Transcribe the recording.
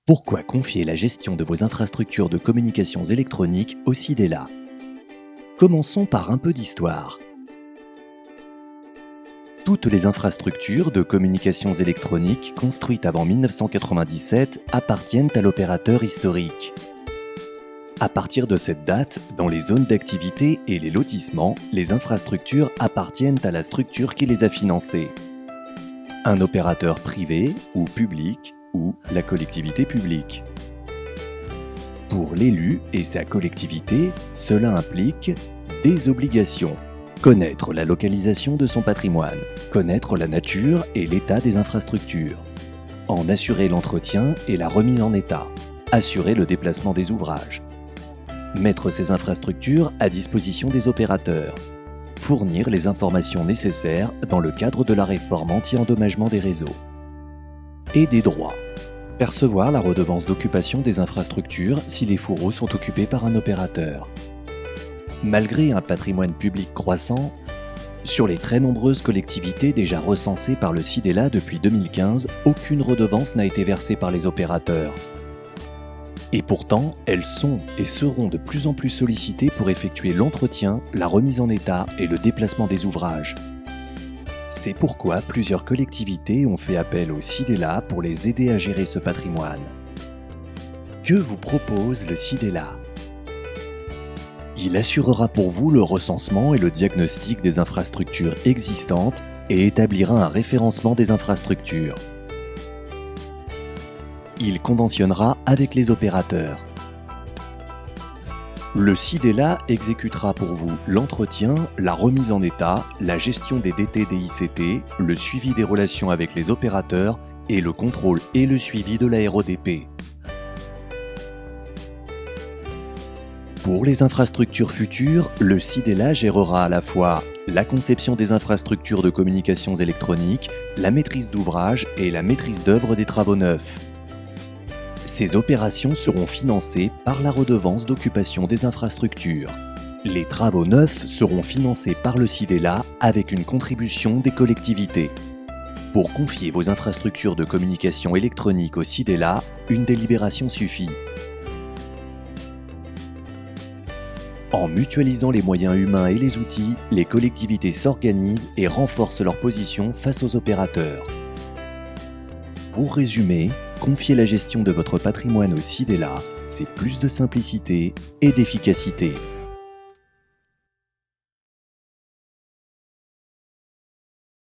Pourquoi confier la gestion de vos infrastructures de communications électroniques au SIDELA? Commençons par un peu d'histoire. Toutes les infrastructures de communications électroniques construites avant 1997 appartiennent à l'opérateur historique. À partir de cette date, dans les zones d'activité et les lotissements, les infrastructures appartiennent à la structure qui les a financées. Un opérateur privé ou public ou la collectivité publique. Pour l'élu et sa collectivité, cela implique des obligations. Connaître la localisation de son patrimoine, connaître la nature et l'état des infrastructures, en assurer l'entretien et la remise en état, assurer le déplacement des ouvrages, mettre ces infrastructures à disposition des opérateurs, fournir les informations nécessaires dans le cadre de la réforme anti-endommagement des réseaux. Et des droits. Percevoir la redevance d'occupation des infrastructures si les fourreaux sont occupés par un opérateur. Malgré un patrimoine public croissant, sur les très nombreuses collectivités déjà recensées par le SIDELA depuis 2015, aucune redevance n'a été versée par les opérateurs. Et pourtant, elles sont et seront de plus en plus sollicitées pour effectuer l'entretien, la remise en état et le déplacement des ouvrages. C'est pourquoi plusieurs collectivités ont fait appel au SIDELA pour les aider à gérer ce patrimoine. Que vous propose le SIDELA? Il assurera pour vous le recensement et le diagnostic des infrastructures existantes et établira un référencement des infrastructures. Il conventionnera avec les opérateurs. Le SIDELA exécutera pour vous l'entretien, la remise en état, la gestion des DT-DICT, le suivi des relations avec les opérateurs et le contrôle et le suivi de la RODP. Pour les infrastructures futures, le SIDELA gérera à la fois la conception des infrastructures de communications électroniques, la maîtrise d'ouvrage et la maîtrise d'œuvre des travaux neufs. Ces opérations seront financées par la redevance d'occupation des infrastructures. Les travaux neufs seront financés par le SIDELA avec une contribution des collectivités. Pour confier vos infrastructures de communication électronique au SIDELA, une délibération suffit. En mutualisant les moyens humains et les outils, les collectivités s'organisent et renforcent leur position face aux opérateurs. Pour résumer, confier la gestion de votre patrimoine au SIDELA, c'est plus de simplicité et d'efficacité.